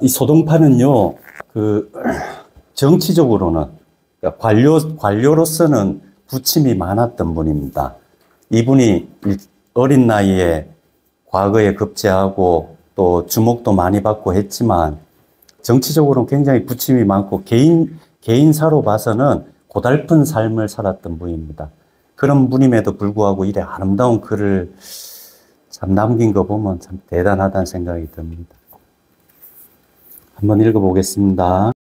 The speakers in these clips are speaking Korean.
이 소동파는요, 그, 정치적으로는, 그러니까 관료로서는 부침이 많았던 분입니다. 이분이 어린 나이에 과거에 급제하고 또 주목도 많이 받고 했지만, 정치적으로는 굉장히 부침이 많고, 개인사로 봐서는 고달픈 삶을 살았던 분입니다. 그런 분임에도 불구하고 이래 아름다운 글을 참 남긴 거 보면 참 대단하다는 생각이 듭니다. 한번 읽어보겠습니다.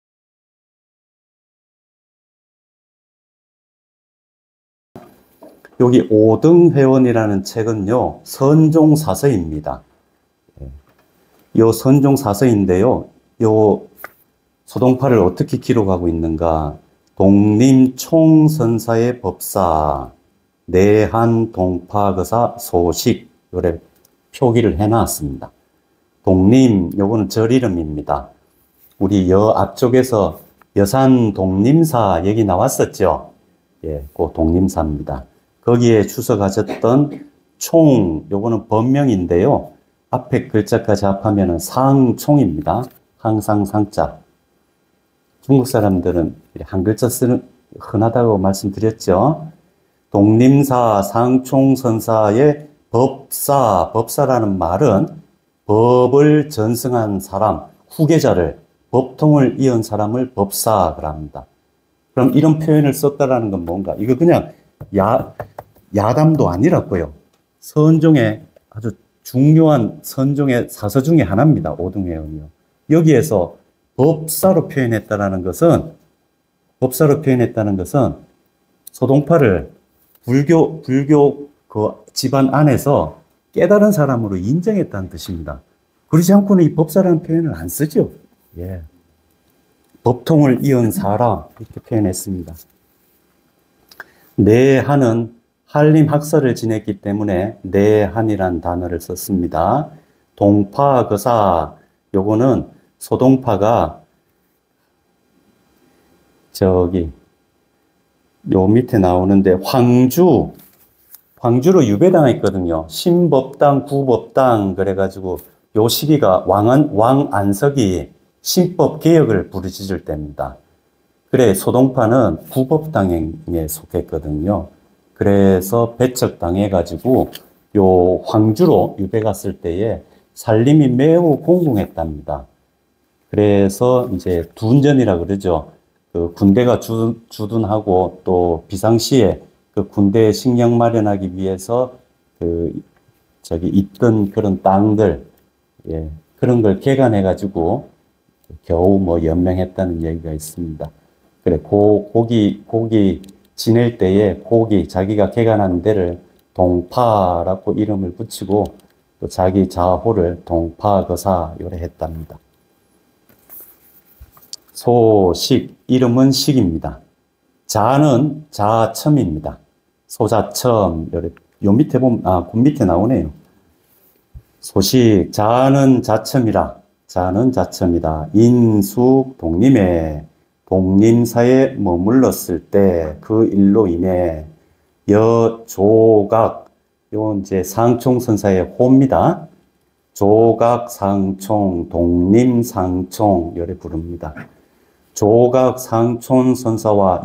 여기 오등회원이라는 책은요, 선종사서입니다. 요 선종사서인데요, 요 소동파를 어떻게 기록하고 있는가? 독림총선사의 법사, 내한 동파거사 소식, 요래 표기를 해놨습니다. 독림, 요거는 절 이름입니다. 우리 앞쪽에서 여산 독림사 얘기 나왔었죠? 예, 그 독림사입니다. 거기에 주석하셨던 총, 요거는 법명인데요. 앞에 글자까지 합하면은 상총입니다. 항상 상자. 중국 사람들은 한 글자 쓰는 흔하다고 말씀드렸죠. 독림사 상총선사의 법사라는 말은 법을 전승한 사람, 후계자를, 법통을 이은 사람을 법사라고 합니다. 그럼 이런 표현을 썼다라는 건 뭔가? 이거 그냥 야담도 아니라고요. 선종의 아주 중요한 선종의 사서 중에 하나입니다. 오등회원이요. 여기에서 법사로 표현했다는 것은 소동파를 불교 그 집안 안에서 깨달은 사람으로 인정했다는 뜻입니다. 그러지 않고는 이 법사라는 표현을 안 쓰죠. 예. 법통을 이은 사람, 이렇게 표현했습니다. 내한은 한림 학설을 지냈기 때문에 내한이란 단어를 썼습니다. 동파거사, 요거는 소동파가 요 밑에 나오는데 황주로 유배당했거든요. 신법당, 구법당 그래가지고 요 시기가 왕 안석이 신법 개혁을 부르짖을 때입니다. 그래 소동파는 구법당에 속했거든요. 그래서 배척당해가지고 요 황주로 유배 갔을 때에 살림이 매우 공공했답니다. 그래서 이제 둔전이라 그러죠. 그 군대가 주둔하고 또 비상시에 그 군대 식량 마련하기 위해서 있던 그런 땅들, 예, 그런 걸 개간해가지고 겨우 뭐 연명했다는 얘기가 있습니다. 그래, 고기 지낼 때에 자기가 개간한 데를 동파라고 이름을 붙이고 또 자기 자호를 동파거사 요래 했답니다. 소식, 이름은 식입니다. 자는 자첨입니다. 소자첨, 요 밑에 보면, 그 밑에 나오네요. 소식, 자는 자첨이라. 자는 자첨이다. 인숙 독림에, 독림사에 머물렀을 때 그 일로 인해 여조각, 요 이제 상총선사의 호입니다. 조각 상총, 독림 상총, 요래 부릅니다. 조각 상촌 선사와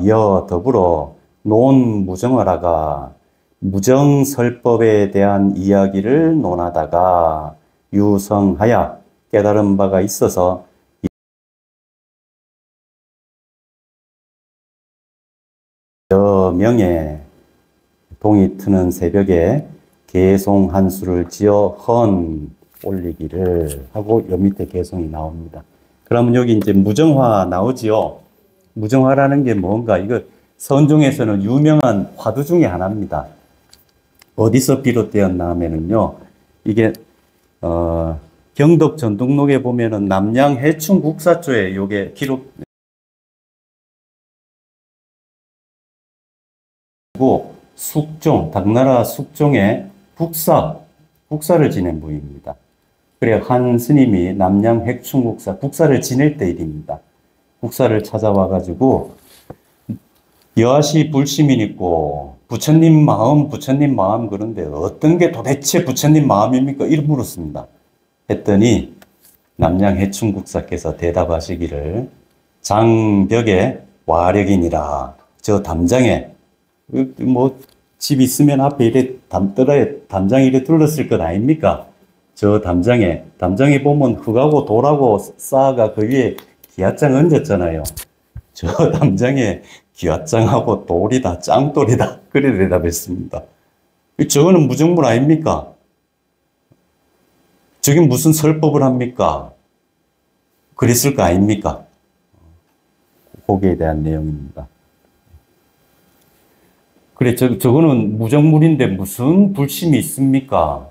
더불어 논무정하라가 무정설법에 대한 이야기를 논하다가 유성하여 깨달은 바가 있어서 여명에 동이 트는 새벽에 개송 한 수를 지어 올리기를 하고 요 밑에 개송이 나옵니다. 그러면 여기 이제 무정화 나오지요. 무정화라는 게 뭔가, 이거 선종에서는 유명한 화두 중에 하나입니다. 어디서 비롯되었나 하면은요, 이게, 경덕 전등록에 보면은 남양 해충 국사조에 요게 기록, 숙종, 당나라 숙종의 국사를 지낸 분입니다. 그래 한 스님이 남양 핵충국사 국사를 지낼 때 일입니다. 국사를 찾아와가지고 여하시 불시민 있고 부처님 마음 그런데 어떤 게 도대체 부처님 마음입니까? 이렇게 물었습니다. 했더니 남양해충국사께서 대답하시기를 장벽에 와력이니라. 저 담장에 뭐 집 있으면 앞에 이래 담장에 이래 둘렀을 것 아닙니까? 저 담장에 보면 흙하고 돌하고 쌓아가 그 위에 기와장 얹었잖아요. 저 담장에 기와장하고 돌이다, 짱돌이다. 그래 대답했습니다. 저거는 무정물 아닙니까? 저게 무슨 설법을 합니까? 그랬을 거 아닙니까? 거기에 대한 내용입니다. 그래, 저거는 무정물인데 무슨 불심이 있습니까?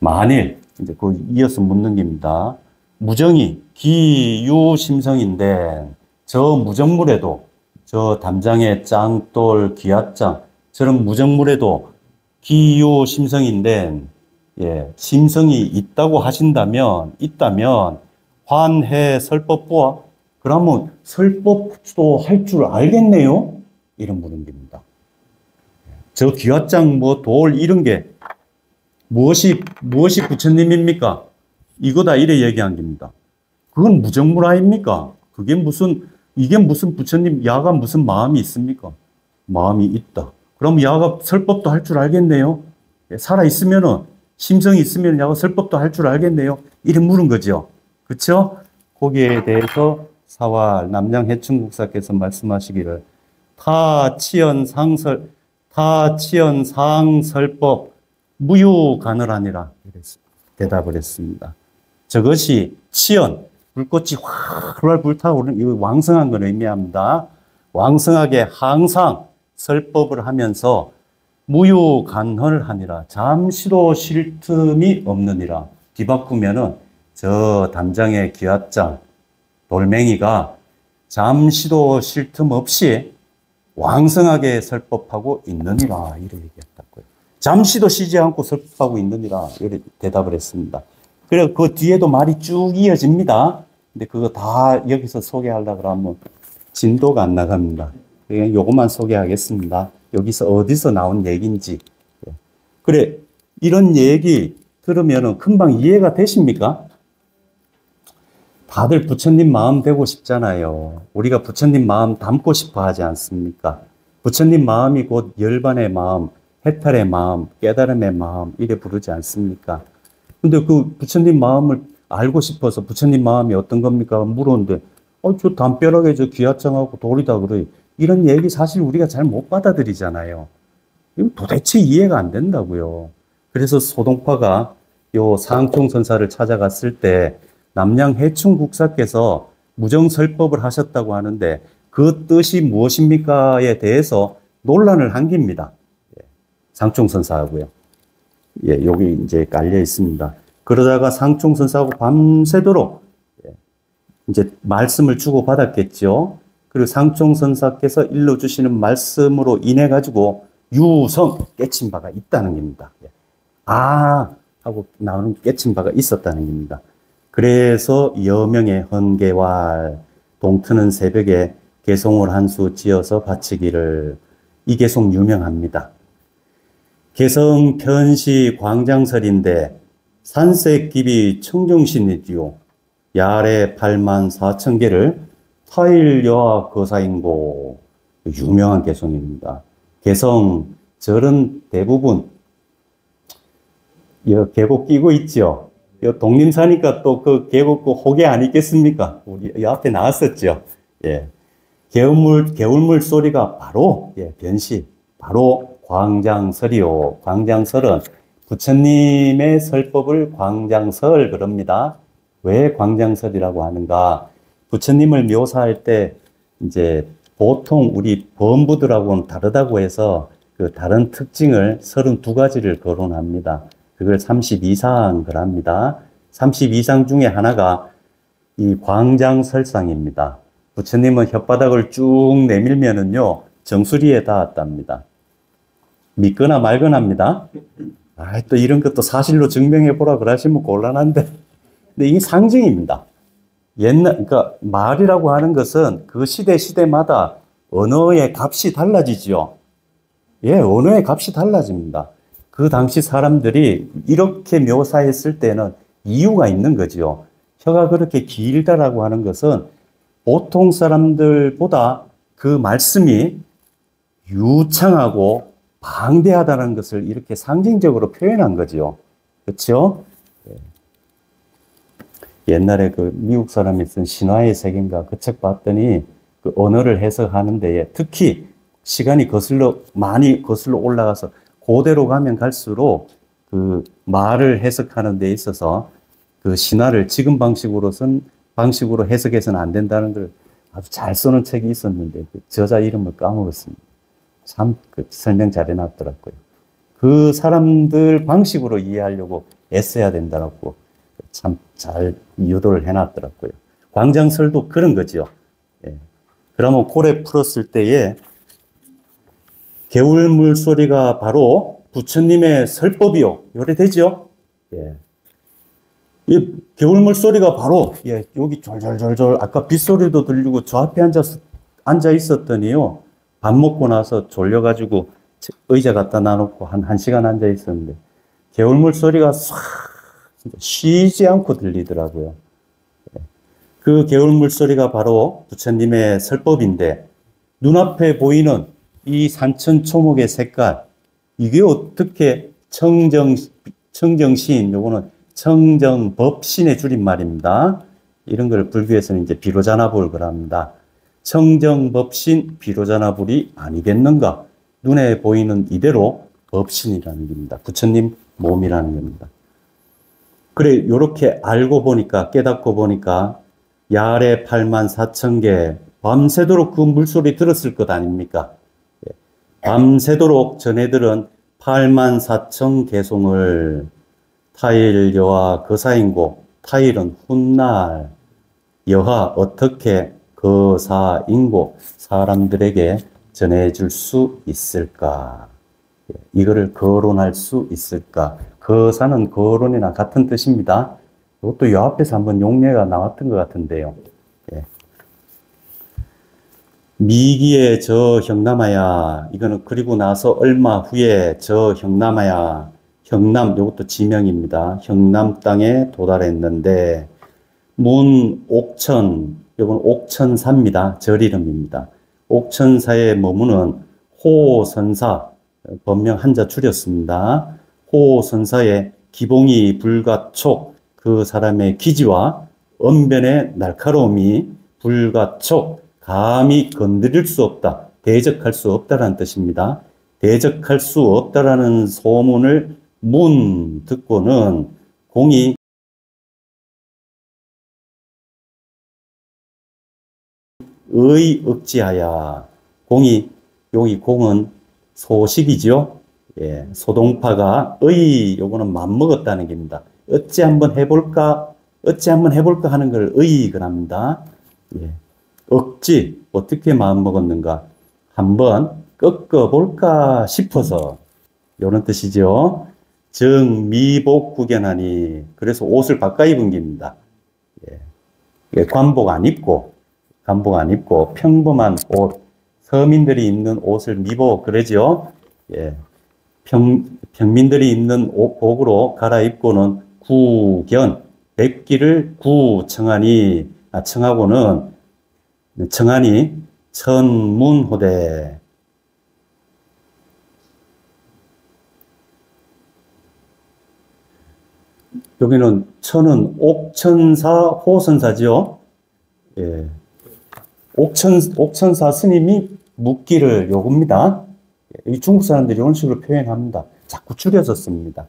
만일, 이제 그 이어서 묻는 겁니다. 무정이 기유심성인데, 저 무정물에도, 저 담장에 짱돌, 기와장, 저런 무정물에도 기유심성인데, 예, 심성이 있다고 있다면, 환해 설법부와, 그러면 설법도 할 줄 알겠네요? 이런 물은 겁니다. 저 기와장, 뭐, 돌, 이런 게, 무엇이 부처님입니까? 이거다, 이래 얘기한 겁니다. 그건 무정물 아닙니까? 이게 무슨 부처님, 야가 무슨 마음이 있습니까? 마음이 있다. 그럼 야가 설법도 할 줄 알겠네요? 살아있으면은, 심성이 있으면 야가 설법도 할 줄 알겠네요? 이래 물은 거죠. 그쵸? 거기에 대해서 사활, 남양해충국사께서 말씀하시기를, 타치연상설법, 무유가늘하니라 대답을 했습니다. 저것이 치연, 불꽃이 활활 불타오르는 이 왕성한 걸 의미합니다. 왕성하게 항상 설법을 하면서 무유간헐하니라. 잠시도 쉴 틈이 없느니라. 뒤바꾸면은 저 담장의 기와장, 돌멩이가 잠시도 쉴 틈 없이 왕성하게 설법하고 있느니라. 이렇게 얘기했다고요. 잠시도 쉬지 않고 설법하고 있느니라. 이렇게 대답을 했습니다. 그리고 그 뒤에도 말이 쭉 이어집니다. 근데 그거 다 여기서 소개하려고 하면 진도가 안 나갑니다. 그냥 요것만 소개하겠습니다. 여기서 어디서 나온 얘기인지. 그래, 이런 얘기 들으면 금방 이해가 되십니까? 다들 부처님 마음 되고 싶잖아요. 우리가 부처님 마음 담고 싶어 하지 않습니까? 부처님 마음이 곧 열반의 마음, 해탈의 마음, 깨달음의 마음, 이래 부르지 않습니까? 근데 그 부처님 마음을 알고 싶어서 부처님 마음이 어떤 겁니까? 물었는데, 저 담벼락에 저 기와장하고 돌이다 그래. 이런 얘기 사실 우리가 잘 못 받아들이잖아요. 이건 도대체 이해가 안 된다고요. 그래서 소동파가 요 상총선사를 찾아갔을 때 남양해충국사께서 무정설법을 하셨다고 하는데 그 뜻이 무엇입니까에 대해서 논란을 한 겁니다. 상총선사하고요. 예, 여기 이제 깔려 있습니다. 그러다가 상총선사하고 밤새도록 이제 말씀을 주고받았겠죠. 그리고 상총선사께서 일러주시는 말씀으로 인해 가지고 유성 깨친 바가 있다는 겁니다. 아 하고 나오는 깨친 바가 있었다는 겁니다. 그래서 여명의 헌계왈 동트는 새벽에 개송을 한 수 지어서 바치기를, 이 개송 유명합니다. 개성 편시 광장설인데 산색기비 청정신이디요 야래 8만 4천 개를 타일여하 거사인고, 유명한 개송입니다. 개성 절은 대부분 계곡 끼고 있죠. 독림 사니까 또 그 계곡 호계 아니겠습니까? 우리 이 앞에 나왔었죠. 예. 개울물 소리가 바로, 변시, 바로 광장설이요. 광장설은 부처님의 설법을 광장설 그럽니다. 왜 광장설이라고 하는가? 부처님을 묘사할 때 이제 보통 우리 범부들하고는 다르다고 해서 그 다른 특징을 32가지를 거론합니다. 그걸 32상 그럽니다. 32상 중에 하나가 이 광장설상입니다. 부처님은 혓바닥을 쭉 내밀면은요, 정수리에 닿았답니다. 믿거나 말거나입니다. 또 이런 것도 사실로 증명해 보라 그러시면 곤란한데. 근데 이게 상징입니다. 그러니까 말이라고 하는 것은 그 시대마다 언어의 값이 달라지죠. 언어의 값이 달라집니다. 그 당시 사람들이 이렇게 묘사했을 때는 이유가 있는 거죠. 혀가 그렇게 길다라고 하는 것은 보통 사람들보다 그 말씀이 유창하고 방대하다는 것을 이렇게 상징적으로 표현한 거죠. 그렇죠? 옛날에 그 미국 사람이 쓴 신화의 세계인가 그 책 봤더니 그 언어를 해석하는 데에 특히 시간이 많이 거슬러 올라가서 그대로 가면 갈수록 그 말을 해석하는 데 있어서 그 신화를 지금 방식으로 해석해서는 안 된다는 걸 아주 잘 쓰는 책이 있었는데 그 저자 이름을 까먹었습니다. 참 그 설명 잘 해놨더라고요. 그 사람들 방식으로 이해하려고 애써야 된다고 참 잘 유도를 해놨더라고요. 광장설도 그런 거죠. 예. 그러면 고래 풀었을 때에 개울 물소리가 바로 부처님의 설법이요. 요래 되죠? 예. 이 개울 물소리가 바로, 예, 여기 졸졸졸졸, 아까 빗소리도 들리고 저 앞에 앉아 있었더니요. 밥 먹고 나서 졸려가지고 의자 갖다 놔놓고 한 1시간 앉아 있었는데, 개울 물소리가 싹 쉬지 않고 들리더라고요. 그 개울 물소리가 바로 부처님의 설법인데, 눈앞에 보이는 이 산천초목의 색깔, 이게 어떻게 청정시인, 요거는 청정법신의 줄임말입니다. 이런 걸 불교에서는 이제 비로자나불 그럽니다. 청정법신 비로자나불이 아니겠는가? 눈에 보이는 이대로 법신이라는 겁니다. 부처님 몸이라는 겁니다. 그래, 요렇게 알고 보니까, 깨닫고 보니까, 야래 84,000개, 밤새도록 그 물소리 들었을 것 아닙니까? 밤새도록 전해들은 84,000개송을 타일 여하 거사인고, 타일은 훗날 여하 어떻게 거사인고 사람들에게 전해줄 수 있을까? 이거를 거론할 수 있을까? 거사는 거론이나 같은 뜻입니다. 이것도 이 앞에서 한번 용례가 나왔던 것 같은데요. 예. 미기에 저 형남아야. 이거는 그리고 나서 얼마 후에 저 형남아야. 형남, 이것도 지명입니다. 형남 땅에 도달했는데 문 옥천, 이건 옥천사입니다. 절 이름입니다. 옥천사에 머무는 호선사, 법명 한자 줄였습니다. 호선사의 기봉이 불가촉, 그 사람의 기지와 언변의 날카로움이 불가촉, 감히 건드릴 수 없다, 대적할 수 없다라는 뜻입니다. 대적할 수 없다라는 소문을 문 듣고는 공이 의 억지하야. 여기 공은 소식이죠. 예, 소동파가 요거는 맘먹었다는 겁니다. 어찌 한번 해볼까 하는 걸 그럽니다. 예. 억지, 어떻게 마음먹었는가? 한번 꺾어볼까 싶어서, 요런 뜻이죠. 정미복 구견하니, 그래서 옷을 바꿔 입은 겁니다. 예. 관복 안 입고 평범한 옷, 서민들이 입는 옷을 미복 그러죠. 예. 평민들이 입는 복으로 갈아입고는 구견, 백기를 청하고는 청하니 천문호대. 여기는 천은 옥천사 호선사죠. 예. 옥천사 스님이 묻기를 요구입니다. 이 중국 사람들이 이런 식으로 표현합니다. 자꾸 줄여서 씁니다.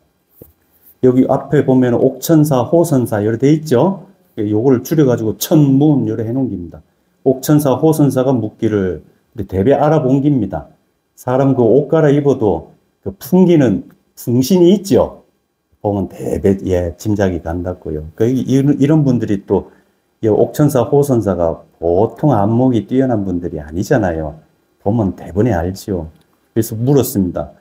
여기 앞에 보면 옥천사, 호선사 이렇게 돼 있죠. 요거를 줄여가지고 천문 이렇게 해놓은 겁니다. 옥천사, 호선사가 묻기를 대배 알아본 겁니다. 사람 그 옷 갈아입어도 그 풍기는 풍신이 있죠. 보면 대배 짐작이 간다고요. 이런 분들이 또 옥천사, 호선사가 보통 안목이 뛰어난 분들이 아니잖아요. 보면 대번에 알지요. 그래서 물었습니다.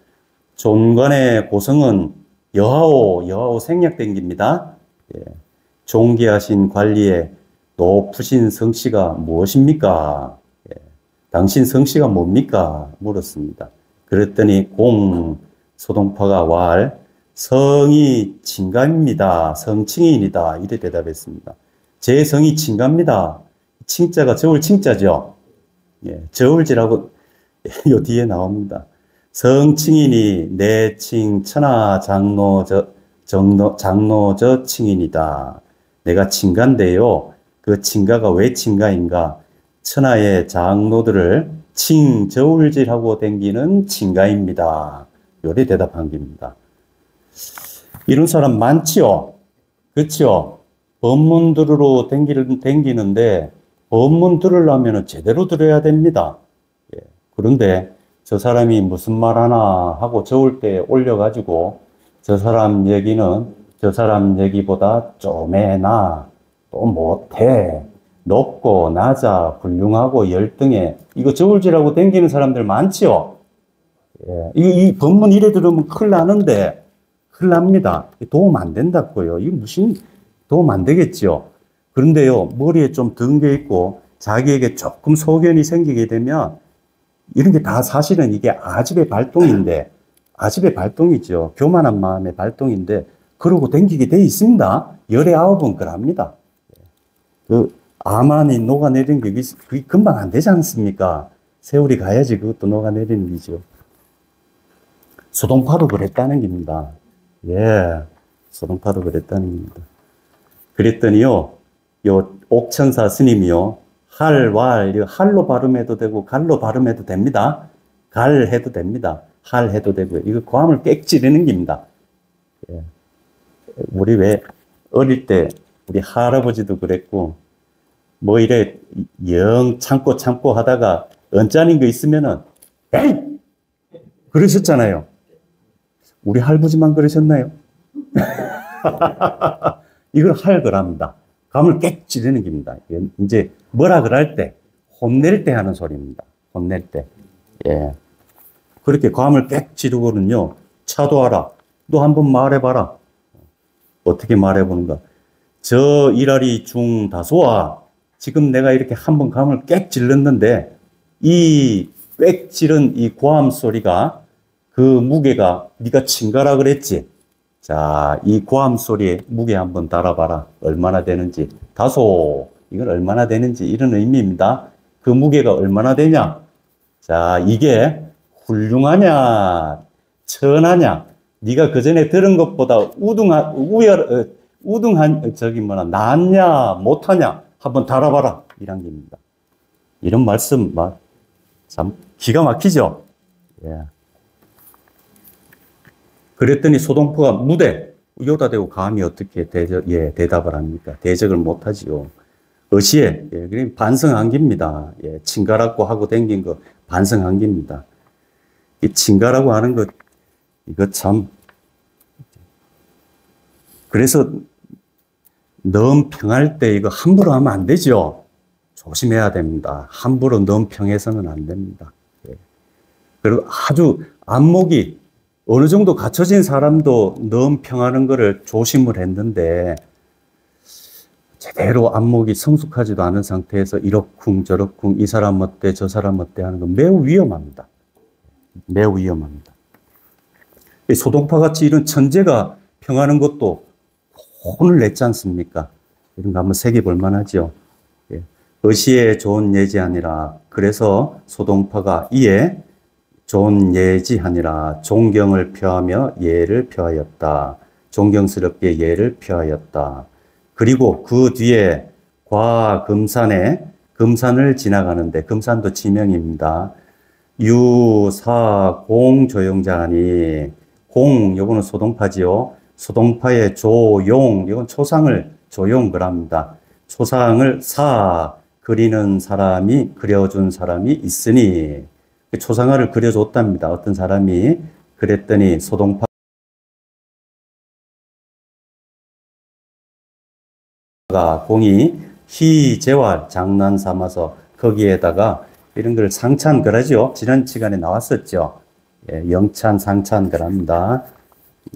존관의 고성은 여하오 생략된 겁니다. 예. 존귀하신 관리의 높으신 성씨가 무엇입니까? 예. 당신 성씨가 뭡니까? 물었습니다. 그랬더니 소동파가 성이 친가입니다. 성칭인이다. 이래 대답했습니다. 제 성이 친가입니다. 칭자가 저울 칭자죠. 예, 저울지라고 요 뒤에 나옵니다. 성칭인이 내칭 천하 장로저 칭인이다. 내가 친가인데요. 그 친가가 왜 친가인가? 천하의 장로들을 저울질하고 댕기는 친가입니다. 요리 대답한 겁니다. 이런 사람 많지요? 그렇죠? 법문 들으러 댕기는데 법문 들으려면 제대로 들어야 됩니다. 예. 그런데 저 사람이 무슨 말 하나 하고 저울 때 올려가지고 저 사람 얘기는 저 사람 얘기보다 좀해나 또 못해 높고 낮아 훌륭하고 열등해 이거 저울질하고 댕기는 사람들 많지요. 예. 이 법문 이래 들으면 큰일 나는데 큰일 납니다. 도움 안 된다고요. 이거 무슨 도움 안 되겠죠. 그런데요 머리에 좀 든 게 있고 자기에게 조금 소견이 생기게 되면 이런 게 다 사실은 이게 아집의 발동인데 아집의 발동이죠. 교만한 마음의 발동인데 그러고 댕기게 돼 있습니다. 열의 아홉은 그럽니다. 그 아만이 녹아내린 게 그게 금방 안 되지 않습니까? 세월이 가야지 그것도 녹아내리는 거죠. 소동파도 그랬다는 겁니다. 예, 소동파도 그랬다는 겁니다. 그랬더니요, 요 옥천사 스님이요, 할로 발음해도 되고 갈로 발음해도 됩니다. 갈 해도 됩니다. 할 해도 되고요. 이거 고함을 꽥지르는 겁니다. 예. 우리 왜 어릴 때 우리 할아버지도 그랬고 뭐 이래 영 참고 하다가 언짢은 거 있으면은 에이! 그러셨잖아요. 우리 할아버지만 그러셨나요? 이걸 할 거랍니다. 감을 꽥지르는 겁니다. 이제 뭐라 그럴 때, 혼낼 때 하는 소리입니다. 혼낼 때. 예. 그렇게 감을 꽥지르고는요, 차도하라. 너 한번 말해봐라. 어떻게 말해보는가? 저 일아리 중 다소와 지금 내가 이렇게 한번 감을 꽥질렀는데 이 꽥지른 이 고함 소리가 그 무게가 네가 친가라 그랬지? 자, 이 고함 소리에 무게 한번 달아봐라. 얼마나 되는지. 다소, 이건 얼마나 되는지 이런 의미입니다. 그 무게가 얼마나 되냐? 자, 이게 훌륭하냐? 천하냐? 네가 그 전에 들은 것보다 낫냐? 못하냐? 한번 달아봐라. 이런 겁니다. 이런 말씀, 참 기가 막히죠? 예. 그랬더니 소동포가 무대, 여기다 대고 감히 어떻게 대답을 합니까? 대적을 못하지요. 어시에, 그럼 반성한 겁니다. 예, 친가라고 하고 댕긴 거 반성한 겁니다. 이 친가라고 하는 거, 이거 참. 그래서 너무 평할 때 이거 함부로 하면 안 되죠. 조심해야 됩니다. 함부로 너무 평해서는 안 됩니다. 예. 그리고 아주 안목이 어느 정도 갖춰진 사람도 너무 평하는 거를 조심을 했는데 제대로 안목이 성숙하지도 않은 상태에서 이러쿵 저러쿵 이 사람 어때 저 사람 어때 하는 건 매우 위험합니다. 매우 위험합니다. 소동파같이 이런 천재가 평하는 것도 혼을 냈지 않습니까? 이런 거 한번 새겨볼 만하죠. 예. 어시에 좋은 예지하니라. 그래서 소동파가 이에 좋은 예지하니라. 존경을 표하며 예를 표하였다. 존경스럽게 예를 표하였다. 그리고 그 뒤에 금산을 지나가는데 금산도 지명입니다. 유사공 조용자하니 공 요거는 소동파지요. 소동파의 조용 이건 초상을 조용 그럽니다. 초상을 그려준 사람이 있으니 초상화를 그려줬답니다. 어떤 사람이 그랬더니 소동파가 공이 희재활 장난 삼아서 거기에다가 이런 걸 상찬 그러죠. 지난 시간에 나왔었죠. 예, 영찬 상찬 그럽니다.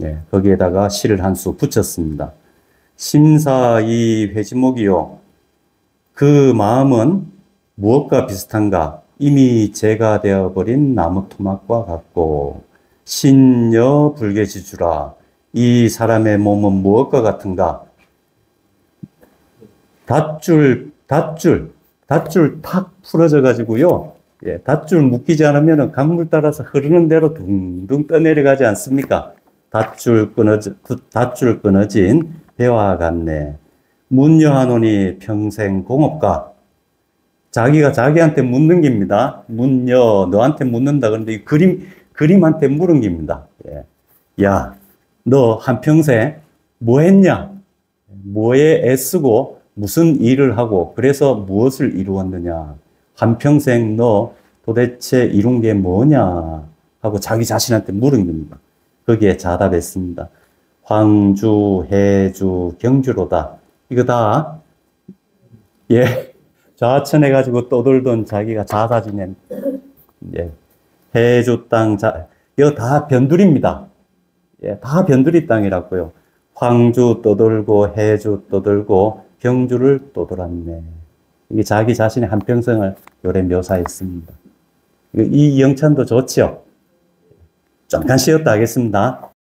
예, 거기에다가 시를 한 수 붙였습니다. 심사이 회지목이요. 그 마음은 무엇과 비슷한가? 이미 재가 되어버린 나무 토막과 같고 신여 불개지주라. 이 사람의 몸은 무엇과 같은가? 닷줄 탁 풀어져 가지고요. 예, 닷줄 묶이지 않으면 강물 따라서 흐르는 대로 둥둥 떠내려가지 않습니까? 닷줄 끊어진 배와 같네. 문여하노니 평생 공업가. 자기가 자기한테 묻는 겁니다. 문여, 너한테 묻는다. 그런데 이 그림한테 물은 겁니다. 예. 야, 너 한평생 뭐 했냐? 뭐에 애쓰고 무슨 일을 하고 그래서 무엇을 이루었느냐? 한평생 너 도대체 이룬 게 뭐냐? 하고 자기 자신한테 물은 겁니다. 거기에 자답했습니다. 황주, 해주, 경주로다. 이거 다, 예, 좌천해가지고 떠돌던 자기가 자사 지낸, 예, 해주 땅, 이거 다 변두리입니다. 예, 다 변두리 땅이라고요. 황주 떠돌고, 해주 떠돌고, 경주를 떠돌았네. 이게 자기 자신의 한평생을 요래 묘사했습니다. 이 영찬도 좋지요? 잠깐 쉬었다 하겠습니다.